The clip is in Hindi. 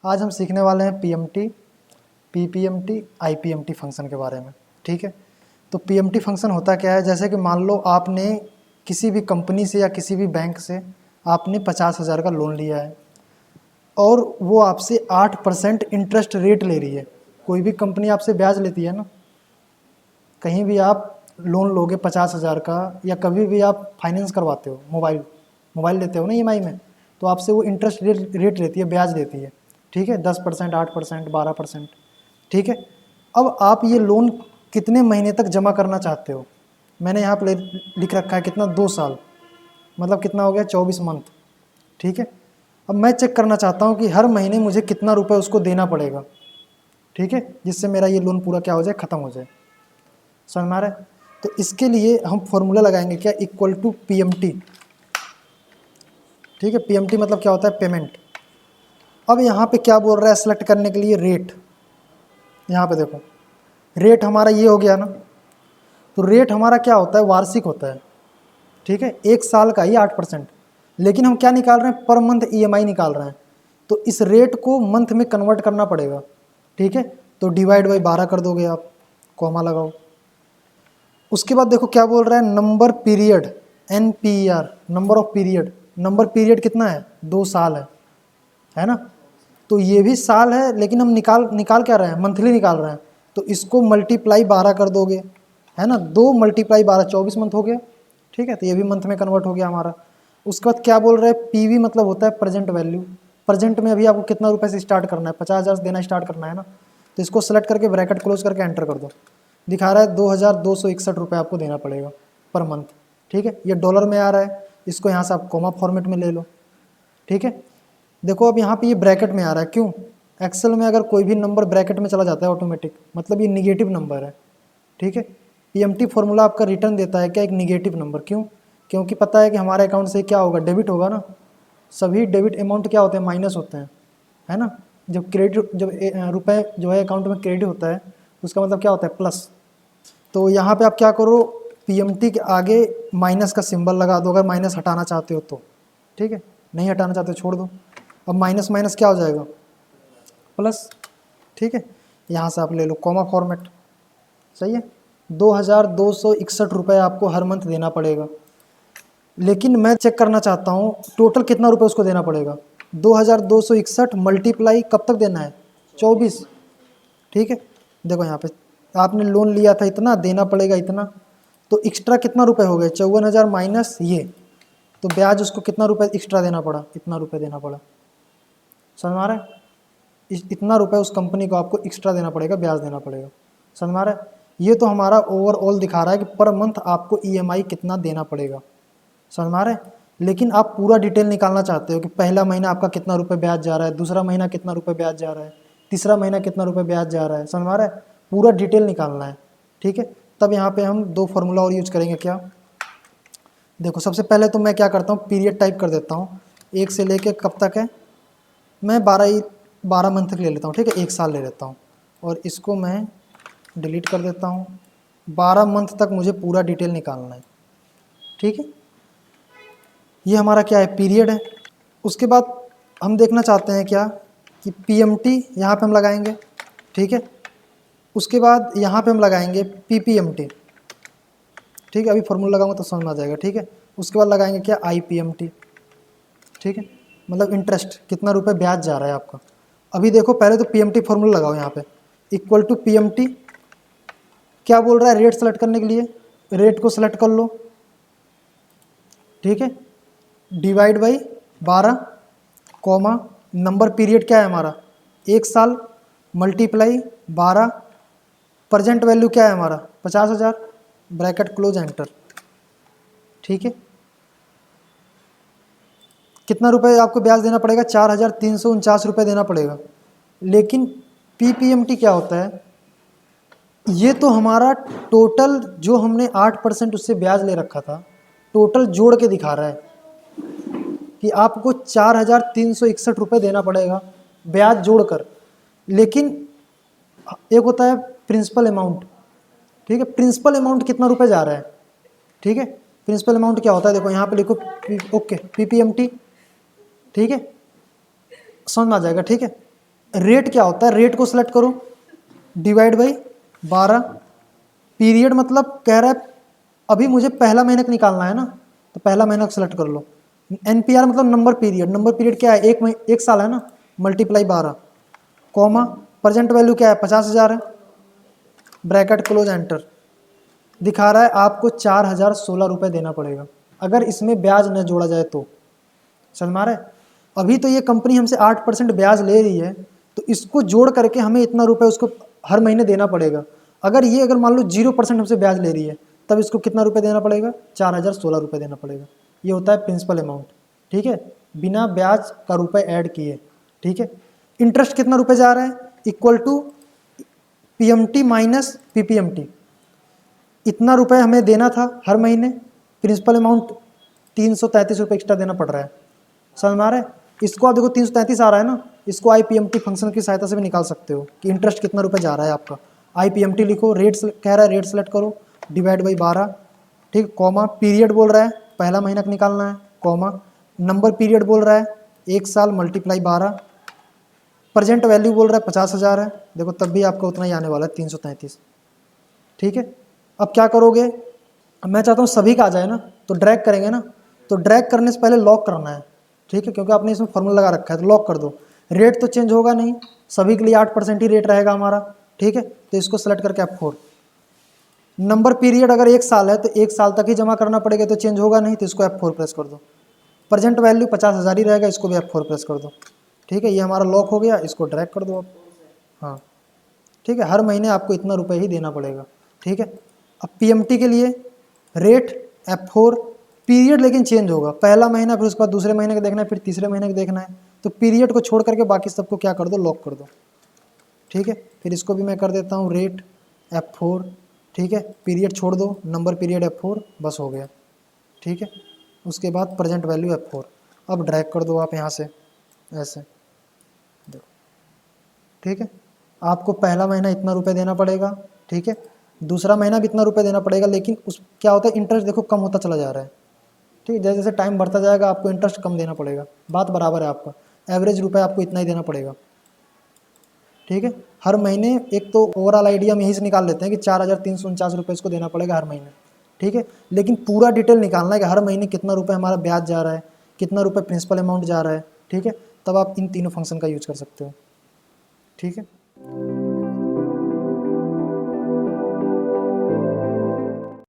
आज हम सीखने वाले हैं पीएमटी, पीपीएमटी, आईपीएमटी फंक्शन के बारे में। ठीक है, तो पीएमटी फंक्शन होता क्या है, जैसे कि मान लो आपने किसी भी कंपनी से या किसी भी बैंक से आपने 50,000 का लोन लिया है और वो आपसे 8% इंटरेस्ट रेट ले रही है। कोई भी कंपनी आपसे ब्याज लेती है ना, कहीं भी आप लोन लोगे 50,000 का या कभी भी आप फाइनेंस करवाते हो, मोबाइल लेते हो ना ईएमआई में, तो आपसे वो इंटरेस्ट रेट लेती है, ब्याज देती है। ठीक है, 10%, 8%, 12%। ठीक है, अब आप ये लोन कितने महीने तक जमा करना चाहते हो? मैंने यहाँ पर लिख रखा है कितना, 2 साल, मतलब कितना हो गया, 24 मंथ। ठीक है, अब मैं चेक करना चाहता हूँ कि हर महीने मुझे कितना रुपए उसको देना पड़ेगा। ठीक है, जिससे मेरा ये लोन पूरा क्या हो जाए, ख़त्म हो जाए। समझ में आ रहा है? तो इसके लिए हम फॉर्मूला लगाएंगे क्या, इक्वल टू पीएमटी। ठीक है, पीएमटी मतलब क्या होता है, पेमेंट। अब यहाँ पे क्या बोल रहा है सेलेक्ट करने के लिए, रेट। यहाँ पे देखो रेट हमारा ये हो गया ना, तो रेट हमारा क्या होता है, वार्षिक होता है। ठीक है, 1 साल का ही 8%, लेकिन हम क्या निकाल रहे हैं, पर मंथ ईएमआई निकाल रहे हैं, तो इस रेट को मंथ में कन्वर्ट करना पड़ेगा। ठीक है, तो डिवाइड बाई 12 कर दोगे आप, कॉमा लगाओ। उसके बाद देखो क्या बोल रहा है, number period, NPER, number of period. Number period कितना है, 2 साल है ना? तो ये भी साल है, लेकिन हम निकाल क्या रहे हैं, मंथली निकाल रहे हैं, तो इसको मल्टीप्लाई 12 कर दोगे, है ना? 2 मल्टीप्लाई 12, 24 मंथ हो गया। ठीक है, तो ये भी मंथ में कन्वर्ट हो गया हमारा। उसके बाद क्या बोल रहे हैं, PV मतलब होता है प्रेजेंट वैल्यू। प्रेजेंट में अभी आपको कितना रुपए से स्टार्ट करना है, 50,000 से देना स्टार्ट करना है ना, तो इसको सेलेक्ट करके ब्रैकेट क्लोज करके एंटर कर दो। दिखा रहा है 2,261 रुपये आपको देना पड़ेगा पर मंथ। ठीक है, ये डॉलर में आ रहा है, इसको यहाँ से आप कॉमा फॉर्मेट में ले लो। ठीक है, देखो अब यहाँ पे ये ब्रैकेट में आ रहा है, क्यों? एक्सेल में अगर कोई भी नंबर ब्रैकेट में चला जाता है ऑटोमेटिक, मतलब ये निगेटिव नंबर है। ठीक है, पीएमटी फॉर्मूला आपका रिटर्न देता है क्या, एक निगेटिव नंबर। क्यों? क्योंकि पता है कि हमारे अकाउंट से क्या होगा, डेबिट होगा ना। सभी डेबिट अमाउंट क्या होते हैं, माइनस होते हैं, है ना? जब रुपए जो है अकाउंट में क्रेडिट होता है, उसका मतलब क्या होता है, प्लस। तो यहाँ पे आप क्या करो, पीएमटी के आगे माइनस का सिंबल लगा दो, अगर माइनस हटाना चाहते हो तो। ठीक है, नहीं हटाना चाहते हो छोड़ दो। अब माइनस माइनस क्या हो जाएगा, प्लस। ठीक है, यहाँ से आप ले लो कॉमा फॉर्मेट। सही है, 2,261 रुपये आपको हर मंथ देना पड़ेगा। लेकिन मैं चेक करना चाहता हूँ टोटल कितना रुपए उसको देना पड़ेगा। 2,261 मल्टीप्लाई कब तक देना है, 24। ठीक है, देखो यहाँ पे आपने लोन लिया था इतना, देना पड़ेगा इतना, तो एक्स्ट्रा कितना रुपए हो गए, 54,000 माइनस ये, तो ब्याज उसको कितना रुपए एक्स्ट्रा देना पड़ा, इतना रुपए देना पड़ा। समझ में आ रहा है? इतना रुपए उस कंपनी को आपको एक्स्ट्रा देना पड़ेगा, ब्याज देना पड़ेगा। समझ में आ रहा है? ये तो हमारा ओवरऑल दिखा रहा है कि पर मंथ आपको ईएमआई कितना देना पड़ेगा। समझ में आ रहा है? लेकिन आप पूरा डिटेल निकालना चाहते हो कि पहला महीना आपका कितना रुपए ब्याज जा रहा है, दूसरा महीना कितना रुपए ब्याज जा रहा है, तीसरा महीना कितना रुपए ब्याज जा रहा है। समझ में आ रहा है? पूरा डिटेल निकालना है। ठीक है, तब यहाँ पे हम 2 फार्मूला और यूज करेंगे। क्या? देखो सबसे पहले तो मैं क्या करता हूँ, पीरियड टाइप कर देता हूँ, 1 से लेके कब तक है, मैं 12 मंथ तक ले लेता हूँ। ठीक है, 1 साल ले लेता हूँ और इसको मैं डिलीट कर देता हूँ। 12 मंथ तक मुझे पूरा डिटेल निकालना है। ठीक है, ये हमारा क्या है, पीरियड है। उसके बाद हम देखना चाहते हैं क्या, कि पीएमटी यहाँ पे हम लगाएंगे। ठीक है, उसके बाद यहाँ पे हम लगाएंगे पीपीएमटी। ठीक है, अभी फॉर्मूला लगाऊंगा तो समझ में आ जाएगा। ठीक है, उसके बाद लगाएंगे क्या, आईपीएमटी। ठीक है, मतलब इंटरेस्ट, कितना रुपए ब्याज जा रहा है आपका। अभी देखो पहले तो पीएमटी फॉर्मूला लगाओ यहाँ पे, इक्वल टू पीएमटी। क्या बोल रहा है, रेट सेलेक्ट करने के लिए रेट को सेलेक्ट कर लो। ठीक है, divide by 12, comma number period क्या है हमारा, 1 साल, मल्टीप्लाई 12, प्रेजेंट वैल्यू क्या है हमारा, 50,000, ब्रैकेट क्लोज एंटर। ठीक है, कितना रुपए आपको ब्याज देना पड़ेगा, 4,349 रुपये देना पड़ेगा। लेकिन पीपीएमटी क्या होता है, ये तो हमारा टोटल जो हमने 8% उससे ब्याज ले रखा था, टोटल जोड़ के दिखा रहा है कि आपको 4,361 रुपये देना पड़ेगा ब्याज जोड़कर। लेकिन एक होता है प्रिंसिपल अमाउंट। ठीक है, प्रिंसिपल अमाउंट कितना रुपए जा रहा है। ठीक है, प्रिंसिपल अमाउंट क्या होता है, देखो यहाँ पे लिखो ओके पीपीएमटी। ठीक है, समझ में आ जाएगा। ठीक है, रेट क्या होता है, रेट को सिलेक्ट करो, डिवाइड बाई 12, पीरियड मतलब कह रहा है अभी मुझे पहला महीना का निकालना है ना, तो पहला महीना को सिलेक्ट कर लो। NPR मतलब नंबर पीरियड, नंबर पीरियड क्या है, एक साल है ना, मल्टीप्लाई 12, कॉमा प्रेजेंट वैल्यू क्या है 50,000 है, ब्रैकेट क्लोज एंटर। दिखा रहा है आपको 4,016 रुपये देना पड़ेगा अगर इसमें ब्याज न जोड़ा जाए तो। समझ में आ रहा है? अभी तो ये कंपनी हमसे 8% ब्याज ले रही है, तो इसको जोड़ करके हमें इतना रुपए उसको हर महीने देना पड़ेगा। अगर मान लो 0% हमसे ब्याज ले रही है, तब इसको कितना रुपए देना पड़ेगा, 4,016 रुपये देना पड़ेगा। ये होता है प्रिंसिपल अमाउंट, ठीक है, बिना ब्याज का रुपए ऐड किए, ठीक है। इंटरेस्ट कितना रुपए जा रहा है, equal to PMT minus PPMT, इतना रुपए हमें देना था हर महीने, प्रिंसिपल अमाउंट 333 रुपये एक्स्ट्रा देना पड़ रहा है। समझ में आ रहा है? इसको आप देखो 333 आ रहा है ना, इसको IPMT फंक्शन की सहायता से भी निकाल सकते हो कि इंटरेस्ट कितना रुपए जा रहा है आपका। IPMT लिखो, रेट कह रहा है रेट सेलेक्ट करो, डिवाइड बाई 12, ठीक, कॉमा पीरियड बोल रहा है पहला महीना का निकालना है, कॉमा नंबर पीरियड बोल रहा है 1 साल मल्टीप्लाई 12, प्रेजेंट वैल्यू बोल रहा है 50,000 है, देखो तब भी आपका उतना ही आने वाला है 333, ठीक है। अब क्या करोगे, मैं चाहता हूँ सभी का आ जाए ना, तो ड्रैग करेंगे ना, तो ड्रैग करने से पहले लॉक करना है, ठीक है, क्योंकि आपने इसमें फॉर्मूला लगा रखा है, तो लॉक कर दो। रेट तो चेंज होगा नहीं, सभी के लिए 8% ही रेट रहेगा हमारा, ठीक है, तो इसको सेलेक्ट करके F4। नंबर पीरियड अगर 1 साल है तो 1 साल तक ही जमा करना पड़ेगा, तो चेंज होगा नहीं, तो इसको F4 प्रेस कर दो। प्रेजेंट वैल्यू 50,000 ही रहेगा, इसको भी F4 प्रेस कर दो, ठीक है, ये हमारा लॉक हो गया, इसको ड्रैग कर दो आप। हाँ ठीक है, हर महीने आपको इतना रुपए ही देना पड़ेगा, ठीक है। अब PMT के लिए रेट F4, पीरियड लेकिन चेंज होगा, पहला महीना फिर उसके बाद दूसरे महीने का देखना है, फिर तीसरे महीने का देखना है, तो पीरियड को छोड़ करके बाकी सबको क्या कर दो, लॉक कर दो, ठीक है। फिर इसको भी मैं कर देता हूँ रेट F4, ठीक है, पीरियड छोड़ दो, नंबर पीरियड F4, बस हो गया, ठीक है। उसके बाद प्रेजेंट वैल्यू F4, अब ड्रैग कर दो आप यहाँ से ऐसे, देखो, ठीक है, आपको पहला महीना इतना रुपए देना पड़ेगा, ठीक है, दूसरा महीना भी इतना रुपए देना पड़ेगा, लेकिन उस क्या होता है इंटरेस्ट देखो कम होता चला जा रहा है, ठीक है, जैसे जैसे टाइम बढ़ता जाएगा आपको इंटरेस्ट कम देना पड़ेगा, बात बराबर है आपका, एवरेज रुपए आपको इतना ही देना पड़ेगा, ठीक है। हर महीने एक तो ओवरऑल आइडिया हम यहीं से निकाल लेते हैं कि 4,349 रुपये इसको देना पड़ेगा हर महीने, ठीक है, लेकिन पूरा डिटेल निकालना है कि हर महीने कितना रुपए हमारा ब्याज जा रहा है, कितना रुपए प्रिंसिपल अमाउंट जा रहा है, ठीक है, तब आप इन तीनों फंक्शन का यूज कर सकते हो, ठीक है।